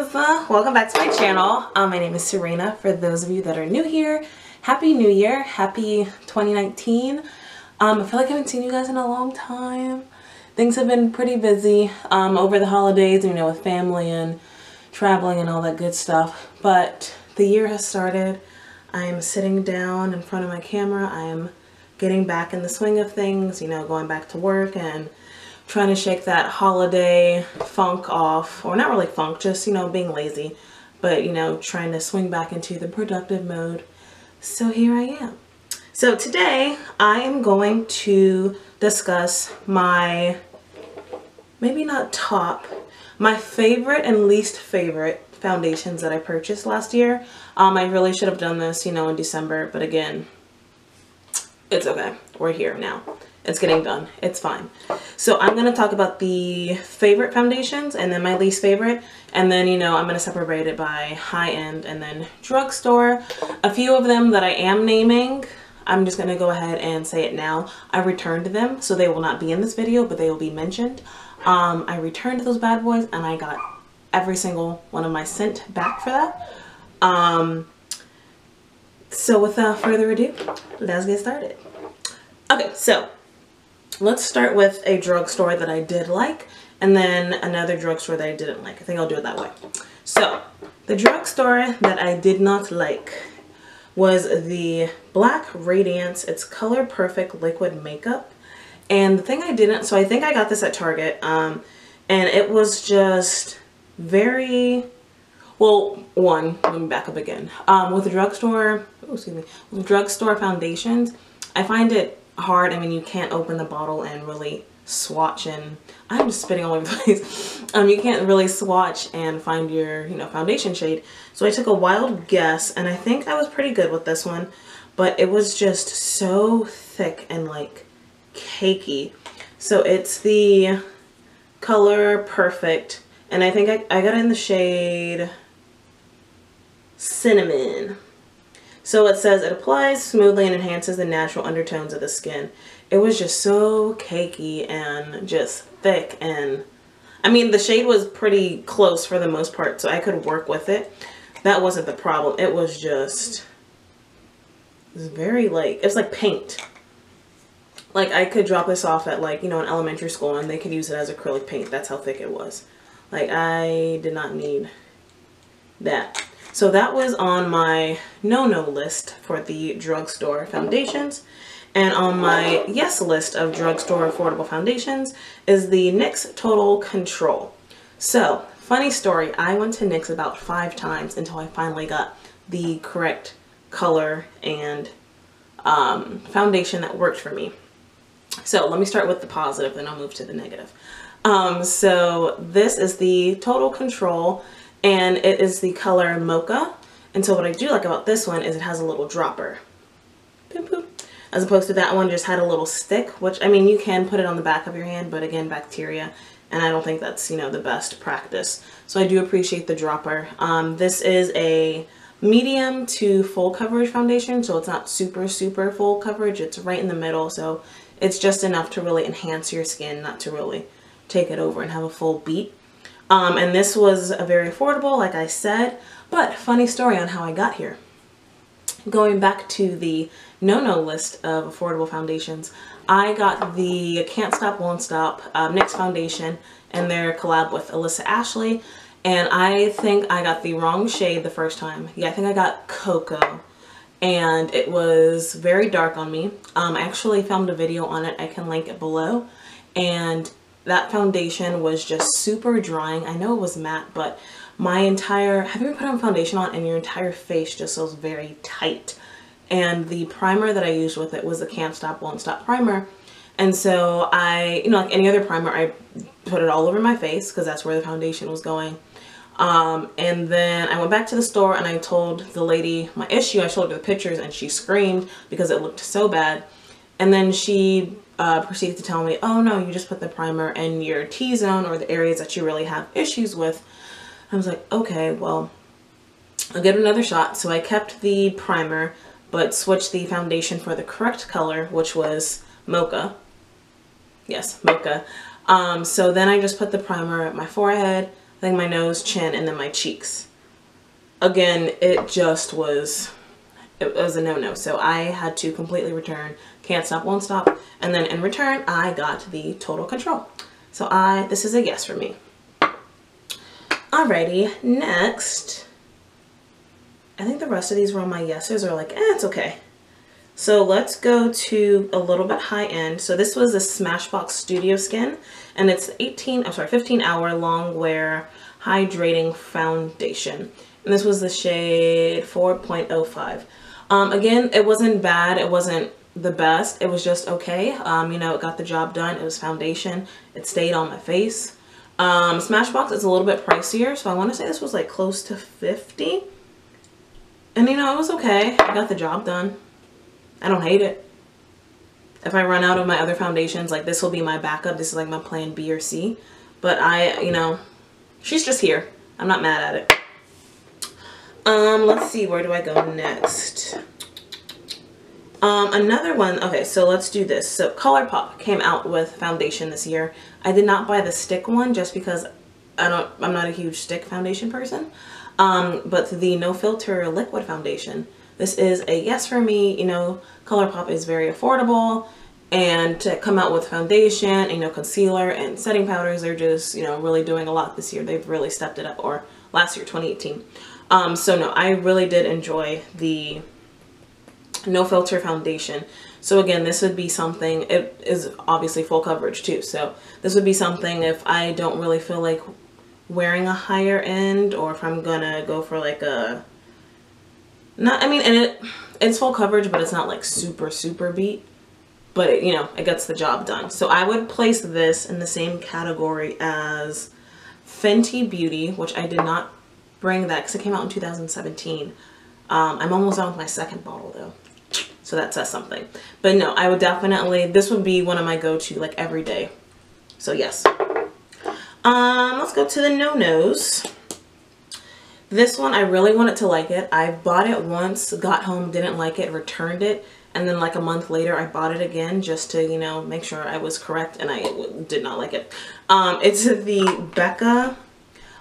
guys, welcome back to my channel. My name is Serena. For those of you that are new here, Happy New Year, Happy 2019. I feel like I haven't seen you guys in a long time. Things have been pretty busy over the holidays, you know, with family and traveling and all that good stuff. But the year has started. I am sitting down in front of my camera. I am getting back in the swing of things, you know, going back to work and trying to shake that holiday funk off, or not really funk, just, you know, being lazy, but, you know, trying to swing back into the productive mode. So here I am. So today I am going to discuss my, maybe not top, my favorite and least favorite foundations that I purchased last year. I really should have done this, you know, in December, but again, it's okay. We're here now. It's getting done. It's fine. So I'm going to talk about the favorite foundations and then my least favorite. And then, you know, I'm going to separate it by high-end and then drugstore. A few of them that I am naming, I'm just going to go ahead and say it now. I returned them, so they will not be in this video, but they will be mentioned. I returned those bad boys and I got every single one of my scent back for that. So without further ado, let's get started. Okay, so let's start with a drugstore that I did like, and then another drugstore that I didn't like. I think I'll do it that way. So the drugstore that I did not like was the Black Radiance. It's Color Perfect Liquid Makeup. And the thing I didn't, so I think I got this at Target, and it was just very, well, let me back up again. With the drugstore, with drugstore foundations, I find it hard. I mean, you can't open the bottle and really swatch, and I'm just spitting all over the place. You can't really swatch and find your, you know, foundation shade. So I took a wild guess, and I think I was pretty good with this one, but it was just so thick and like cakey. So it's the Color Perfect, and I think I got it in the shade Cinnamon. So it says it applies smoothly and enhances the natural undertones of the skin. It was just so cakey and just thick, and I mean the shade was pretty close for the most part, so I could work with it. That wasn't the problem. It was just, it was very like, it's like paint. Like I could drop this off at, like, you know, in elementary school and they could use it as acrylic paint. That's how thick it was. Like I did not need that. So that was on my no-no list for the drugstore foundations. And on my yes list of drugstore affordable foundations is the NYX Total Control. So, funny story, I went to NYX about 5 times until I finally got the correct color and foundation that worked for me. So let me start with the positive, then I'll move to the negative. So this is the Total Control, and it is the color Mocha. And so what I do like about this one is it has a little dropper. Boop, boop. As opposed to that one just had a little stick, which, I mean, you can put it on the back of your hand, but again, bacteria. And I don't think that's, you know, the best practice. So I do appreciate the dropper. This is a medium to full coverage foundation. So it's not super, super full coverage. It's right in the middle. So it's just enough to really enhance your skin, not to really take it over and have a full beat. And this was a very affordable, like I said, but funny story on how I got here. Going back to the no-no list of affordable foundations, I got the Can't Stop Won't Stop NYX foundation and their collab with Alyssa Ashley, and I think I got the wrong shade the first time. Yeah, I think I got Cocoa, and it was very dark on me. I actually filmed a video on it. I can link it below, and that foundation was just super drying. I know it was matte, but my entire, have you ever put on foundation on and your entire face just feels very tight? And the primer that I used with it was the Can't Stop Won't Stop primer. And so I, you know, like any other primer, I put it all over my face because that's where the foundation was going. And then I went back to the store and I told the lady my issue. I showed her the pictures and she screamed because it looked so bad. And then she proceeded to tell me, oh no, you just put the primer in your T-zone or the areas that you really have issues with. I was like, okay, well, I'll give it another shot. So I kept the primer, but switched the foundation for the correct color, which was Mocha. Yes, Mocha. So then I just put the primer at my forehead. think my nose, chin, and then my cheeks. Again, it just was, it was a no-no. So I had to completely return Can't Stop, Won't Stop. And then in return, I got the Total Control. So this is a yes for me. Alrighty, next. I think the rest of these were on my yeses or like, it's okay. So let's go to a little bit high end. So this was the Smashbox Studio Skin, and it's 15-hour long wear hydrating foundation. And this was the shade 4.05. Again, it wasn't bad. It wasn't the best. It was just okay. You know, it got the job done. It was foundation. It stayed on my face. Smashbox is a little bit pricier, so I want to say this was like close to 50. And you know, it was okay. I got the job done. I don't hate it. If I run out of my other foundations, like this will be my backup. This is like my plan B or C. But you know, she's just here. I'm not mad at it. Let's see, where do I go next? Another one, okay, so let's do this. So ColourPop came out with foundation this year. I did not buy the stick one just because I'm not a huge stick foundation person. But the No Filter liquid foundation, this is a yes for me. You know, ColourPop is very affordable, and to come out with foundation, you know, concealer and setting powders, they're just, you know, really doing a lot this year. They've really stepped it up, or last year, 2018. So no, I really did enjoy the No Filter foundation. So again, this would be something, it is obviously full coverage too. So this would be something if I don't really feel like wearing a higher end, or if I'm gonna go for like a, and it's full coverage, but it's not like super beat, but it, you know, it gets the job done. So I would place this in the same category as Fenty Beauty, which I did not bring that because it came out in 2017. I'm almost done with my second bottle though, so that says something. But no, I would definitely, this would be one of my go-to like every day. So yes. Let's go to the no-nos. This one, I really wanted to like it. I bought it once, got home, didn't like it, returned it, and then like a month later I bought it again just to, you know, make sure I was correct, and I did not like it. It's the Becca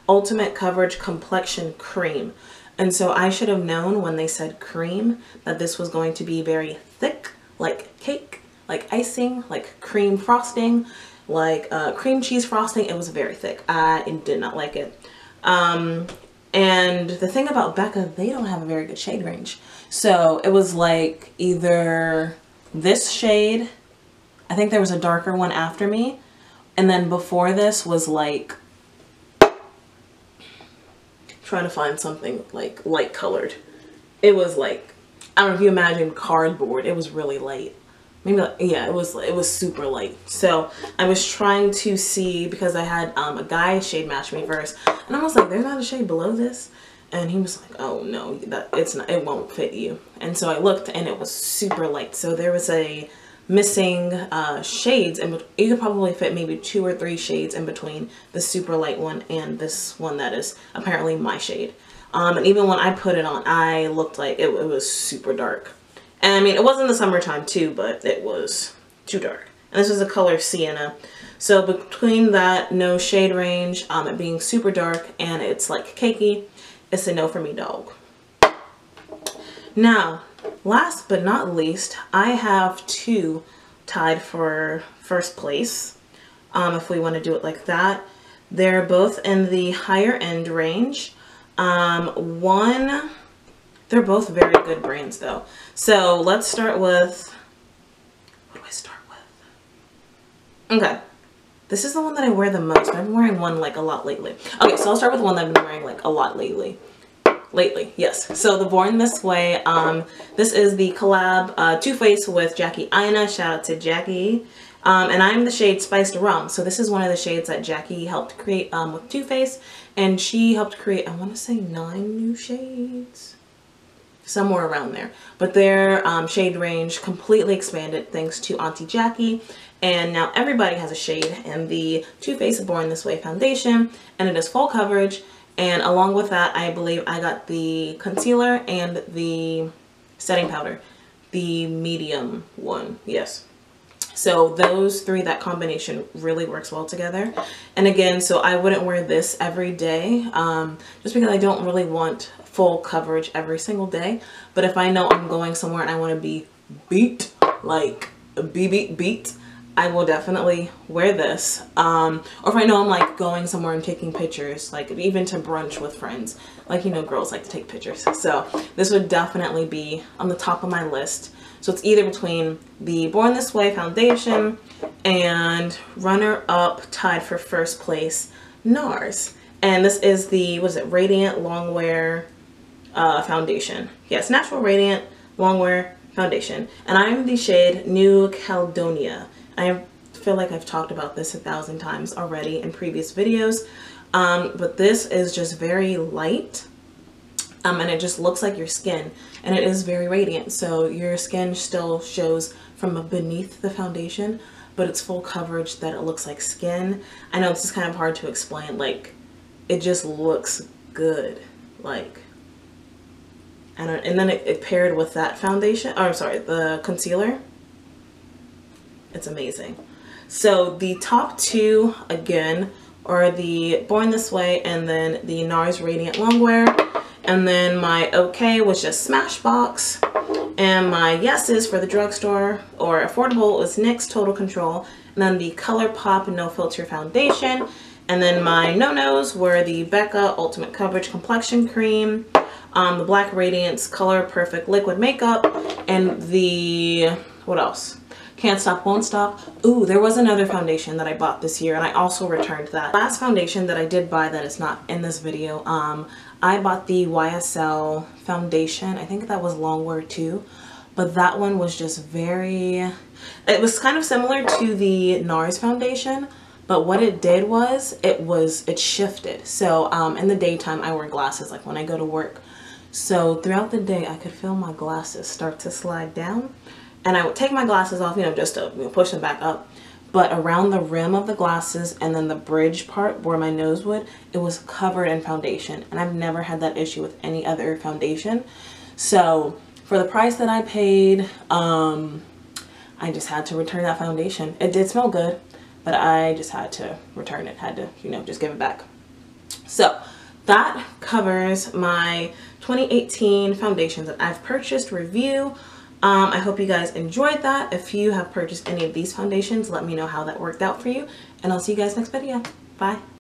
Ultimate Coverage Complexion Cream. And so I should have known when they said cream that this was going to be very thick, like cake, like icing, like cream frosting, like cream cheese frosting. It was very thick. I did not like it. And the thing about Becca, they don't have a very good shade range. So it was like either this shade, I think there was a darker one after me, and then before this was like, trying to find something like light colored. It was like, I don't know if you imagine cardboard. It was really light. Maybe like, yeah, it was super light. So I was trying to see, because I had a guy shade match me first, and I was like, there's not a shade below this, and he was like, oh no, it's not, it won't fit you. And so I looked, and it was super light. So there was a missing shades, and you could probably fit maybe 2 or 3 shades in between the super light one and this one that is apparently my shade. And even when I put it on, I looked like it was super dark. And I mean, it was in the summertime too, but it was too dark. And this is the color Sienna. So between that no shade range, it being super dark, and it's like cakey, it's a no for me, dog. Now, last but not least, I have 2 tied for first place. If we want to do it like that. They're both in the higher end range. They're both very good brands though. So let's start with, what do I start with? Okay. This is the one that I wear the most. I've been wearing one like a lot lately. Okay, so I'll start with one that I've been wearing like a lot lately. Yes. So the Born This Way, this is the collab Too Faced with Jackie Aina. Shout out to Jackie. And I'm the shade Spiced Rum. So this is one of the shades that Jackie helped create with Too Faced, and she helped create, I want to say 9 new shades, somewhere around there. But their shade range completely expanded thanks to Auntie Jackie, and now everybody has a shade in the Too Faced Born This Way foundation, and it is full coverage. And along with that, I believe I got the concealer and the setting powder, the medium one, yes. So those three, that combination really works well together. And again, so I wouldn't wear this every day, just because I don't really want full coverage every single day. But if I know I'm going somewhere and I want to be beat, like beat, I will definitely wear this. Or if I know I'm like going somewhere and taking pictures, like even to brunch with friends, like, you know, girls like to take pictures. So this would definitely be on the top of my list. So it's either between the Born This Way foundation and runner up, tied for first place, NARS. And this is the, what is it, Radiant Longwear foundation. Yes, Natural Radiant Longwear foundation. And I'm the shade New Caledonia. I feel like I've talked about this 1,000 times already in previous videos. But this is just very light. And it just looks like your skin, and it is very radiant, so your skin still shows from beneath the foundation, but it's full coverage that it looks like skin. I know this is kind of hard to explain, like it just looks good, like I don't. And then it paired with that foundation, or I'm sorry, the concealer, it's amazing. So the top two again are the Born This Way and then the NARS Radiant Longwear. And then my okay was just Smashbox, and my yeses for the drugstore or affordable was NYX Total Control, and then the ColourPop No Filter Foundation, and then my no-nos were the Becca Ultimate Coverage Complexion Cream, the Black Radiance Color Perfect Liquid Makeup, and the, what else? Can't Stop, Won't Stop. Ooh, there was another foundation that I bought this year, and I also returned that. Last foundation that I did buy that is not in this video, I bought the YSL foundation. I think that was Longwear too, but that one was just very, it was kind of similar to the NARS foundation, but what it did was, it shifted. So in the daytime I wear glasses, like when I go to work. So throughout the day I could feel my glasses start to slide down, and I would take my glasses off, you know, just to push them back up. But around the rim of the glasses and then the bridge part where my nose would, it was covered in foundation. And I've never had that issue with any other foundation. So for the price that I paid, I just had to return that foundation. It did smell good, but I just had to return it, had to, you know, just give it back. So that covers my 2018 foundations that I've purchased review. I hope you guys enjoyed that. If you have purchased any of these foundations, let me know how that worked out for you, and I'll see you guys next video. Bye.